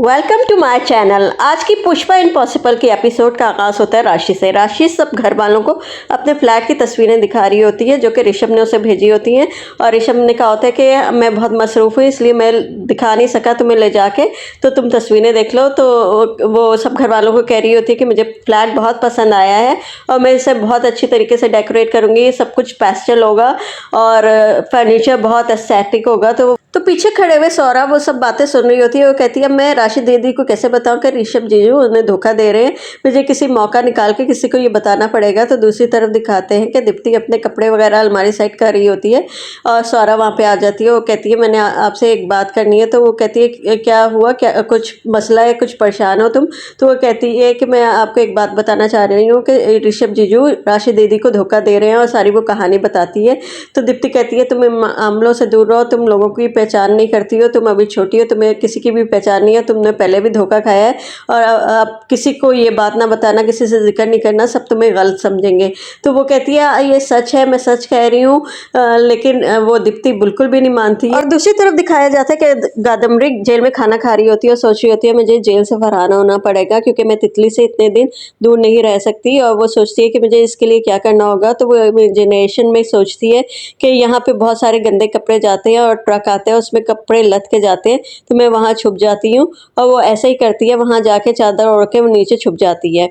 Welcome to my channel. आज की Pushpa impossible की एपिसोड का आगाज़ होता है राशि से। राशि सब घर वालों को अपने फ्लैट की तस्वीरें दिखा रही होती है जो कि ऋषभ ने उसे भेजी होती हैं। और ऋषभ ने कहा होता है कि मैं बहुत मसरूफ़ हूँ इसलिए मैं दिखा नहीं सका तुम्हें ले जाके, तो तुम तस्वीरें देख लो। तो वो सब घर वालों को कह रही होती है कि मुझे फ्लैट बहुत पसंद आया है और मैं इसे बहुत अच्छी तरीके से डेकोरेट करूँगी। सब कुछ पेस्टल होगा और फर्नीचर बहुत एस्थेटिक होगा। तो पीछे खड़े हुए सौरभ वो सब बातें सुन रही होती है। वो कहती है मैं राशि दीदी को कैसे बताऊं कि ऋषभ जीजू उन्हें धोखा दे रहे हैं, मुझे किसी मौका निकाल के किसी को ये बताना पड़ेगा। तो दूसरी तरफ दिखाते हैं कि दीप्ति अपने कपड़े वगैरह अलमारी सेट कर रही होती है और सौरभ वहाँ पे आ जाती है। वो कहती है मैंने आपसे एक बात करनी है। तो वो कहती है क्या हुआ, क्या कुछ मसला है, कुछ परेशान हो तुम? तो वो कहती है कि मैं आपको एक बात बताना चाह रही हूँ कि ऋषभ जीजू राशि दीदी को धोखा दे रहे हैं और सारी वो कहानी बताती है। तो दीप्ति कहती है तुम मामलों से दूर रहो, तुम लोगों की पहचान नहीं करती हो, तुम अभी छोटी हो, तुम्हें किसी की भी पहचान नहीं है, तुमने पहले भी धोखा खाया है और अब किसी को ये बात ना बताना, किसी से जिक्र नहीं करना, सब तुम्हें गलत समझेंगे। तो वो कहती है ये सच है, मैं सच कह रही हूँ, लेकिन वो दीप्ति बिल्कुल भी नहीं मानती है। और दूसरी तरफ दिखाया जाता है कि कादम्बरी जेल में खाना खा रही होती है और सोच रही होती है मुझे जेल से फरार होना पड़ेगा क्योंकि मैं तितली से इतने दिन दूर नहीं रह सकती। और वो सोचती है कि मुझे इसके लिए क्या करना होगा। तो वो इमेजिनेशन में सोचती है कि यहाँ पे बहुत सारे गंदे कपड़े जाते हैं और ट्रक आते हैं, उसमें कपड़े लद के जाते हैं, तो मैं वहाँ छुप जाती हूँ। और वो ऐसा ही करती है, वहाँ जाके चादर ओढ़ के वो नीचे छुप जाती है।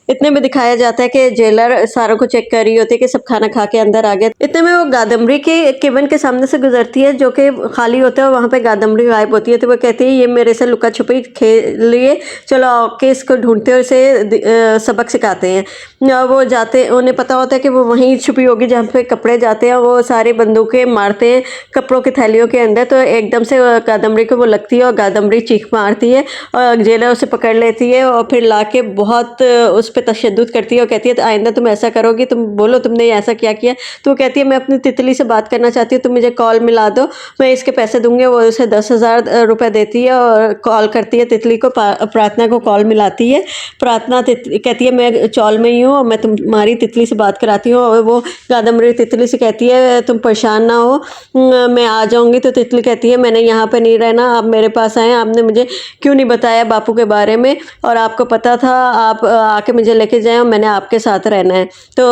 इतने में दिखाया जाता है कि जेलर सारों को चेक कर रही होती है कि सब खाना खा के अंदर आ गए। इतने में वो कादम्बरी के केबिन के सामने से गुजरती है जो कि खाली होता है और वहाँ पे कादम्बरी गायब होती है। तो वो कहती है ये मेरे से लुका छुपी खेलिए, चलो आके इसको ढूंढते हैं, इसे सबक सिखाते हैं। और वो जाते, उन्हें पता होता है कि वो वहीं छुपी होगी जहाँ पे कपड़े जाते हैं। वो सारे बंदूकें मारते हैं कपड़ों की थैलियों के अंदर। तो एकदम से कादम्बरी को वो लगती है और कादम्बरी चीख मारती है और जेलर उसे पकड़ लेती है और फिर ला के बहुत उस पे तशद्दुद करती है और कहती है तो आइंदा तुम ऐसा करोगी, तुम बोलो तुमने ऐसा क्या किया। तो वो कहती है मैं अपनी तितली से बात करना चाहती हूँ, तुम मुझे कॉल मिला दो, मैं इसके पैसे दूंगी। वो उसे 10,000 रुपये देती है और कॉल करती है तितली को, प्रार्थना को कॉल मिलाती है। प्रार्थना कहती है मैं चौल में ही हूँ और मैं तुम्हारी तितली से बात कराती हूँ। और वो कादम्बरी तितली से कहती है तुम परेशान ना हो, मैं आ जाऊँगी। तो तितली कहती है मैंने यहाँ पर नहीं रहना, आप मेरे पास आए, आपने मुझे क्यों नहीं बताया बापू के बारे में, और आपको पता था आप आके मुझे लेके जाएं और मैंने आपके साथ रहना है। तो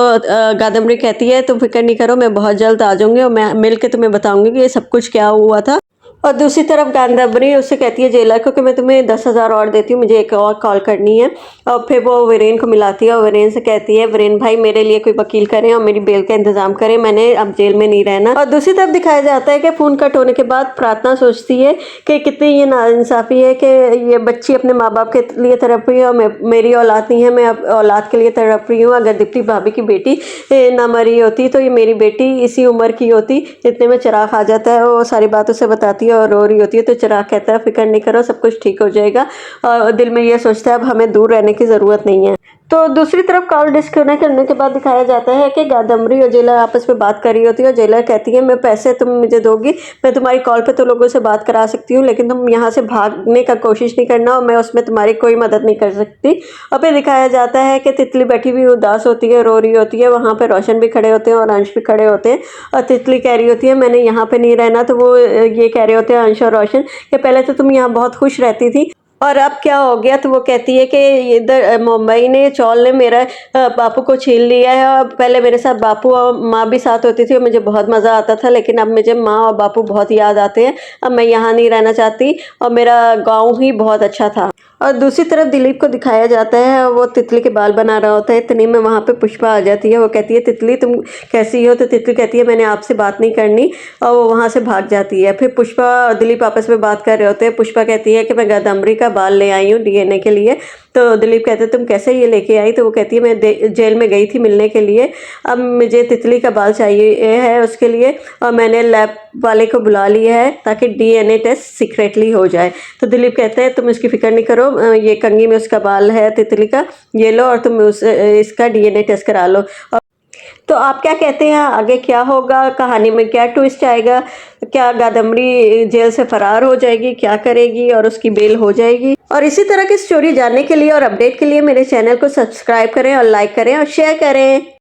कादम्बरी कहती है तुम फिक्र नहीं करो, मैं बहुत जल्द आ जाऊंगी और मैं मिल के तुम्हें बताऊंगी कि ये सब कुछ क्या हुआ था। और दूसरी तरफ कादम्बरी उससे कहती है जेलर को कि मैं तुम्हें 10,000 और देती हूँ, मुझे एक और कॉल करनी है। और फिर वो वीरेन को मिलाती है और वीरेन से कहती है वीरेन भाई मेरे लिए कोई वकील करें और मेरी बेल का इंतजाम करें, मैंने अब जेल में नहीं रहना। और दूसरी तरफ दिखाया जाता है कि फ़ोन कट होने के बाद प्रार्थना सोचती है कि कितनी ये नाइंसाफ़ी है कि ये बच्ची अपने माँ बाप के लिए तड़प रही है और मेरी औलाद नहीं है, मैं औलाद के लिए तड़प रही हूँ। अगर दीप्ति भाभी की बेटी ना मरी होती तो ये मेरी बेटी इसी उम्र की होती। इतने में चिराग आ जाता है, वो सारी बात उसे बताती है और रो रही होती है। तो चिराग कहता है फिक्र नहीं करो, सब कुछ ठीक हो जाएगा। और दिल में ये सोचता है अब हमें दूर रहने की ज़रूरत नहीं है। तो दूसरी तरफ कॉल डिस्कनेक्ट करने के बाद दिखाया जाता है कि कादम्बरी और जेलर आपस में बात कर रही होती है और जेलर कहती है मैं पैसे तुम मुझे दोगी, मैं तुम्हारी कॉल पे तो लोगों से बात करा सकती हूँ, लेकिन तुम यहाँ से भागने का कोशिश नहीं करना और मैं उसमें तुम्हारी कोई मदद नहीं कर सकती। और फिर दिखाया जाता है कि तितली बैठी हुई उदास होती है, रो रही होती है। वहाँ पर रोशन भी खड़े होते हैं और अंश भी खड़े होते हैं और तितली कह रही होती है मैंने यहाँ पर नहीं रहना। तो वो ये कह रहे होते हैं अंश और रोशन कि पहले तो तुम यहाँ बहुत खुश रहती थी और अब क्या हो गया। तो वो कहती है कि इधर मुंबई ने चौल ने मेरा बापू को छीन लिया है और पहले मेरे साथ बापू और माँ भी साथ होती थी और मुझे बहुत मज़ा आता था, लेकिन अब मुझे माँ और बापू बहुत याद आते हैं। अब मैं यहाँ नहीं रहना चाहती और मेरा गाँव ही बहुत अच्छा था। और दूसरी तरफ दिलीप को दिखाया जाता है वो तितली के बाल बना रहा होता है। इतनी में वहाँ पे पुष्पा आ जाती है। वो कहती है तितली तुम कैसी हो? तो तितली कहती है मैंने आपसे बात नहीं करनी, और वो वहाँ से भाग जाती है। फिर पुष्पा और दिलीप आपस में बात कर रहे होते हैं। पुष्पा कहती है कि मैं कादम्बरी का बाल ले आई हूँ डीएनए के लिए। तो दिलीप कहते हैं तुम कैसे ये लेके आई? तो वो कहती है मैं जेल में गई थी मिलने के लिए, अब मुझे तितली का बाल चाहिए है उसके लिए, और मैंने लैब वाले को बुला लिया है ताकि डीएनए टेस्ट सीक्रेटली हो जाए। तो दिलीप कहते हैं तुम इसकी फिक्र नहीं करो, ये कंघी में उसका बाल है तितली का, ये लो और तुम इसका डीएनए टेस्ट करा लो। तो आप क्या कहते हैं आगे क्या होगा, कहानी में क्या ट्विस्ट आएगा? क्या कादम्बरी जेल से फरार हो जाएगी, क्या करेगी और उसकी बेल हो जाएगी? और इसी तरह की स्टोरी जानने के लिए और अपडेट के लिए मेरे चैनल को सब्सक्राइब करें और लाइक करें और शेयर करें।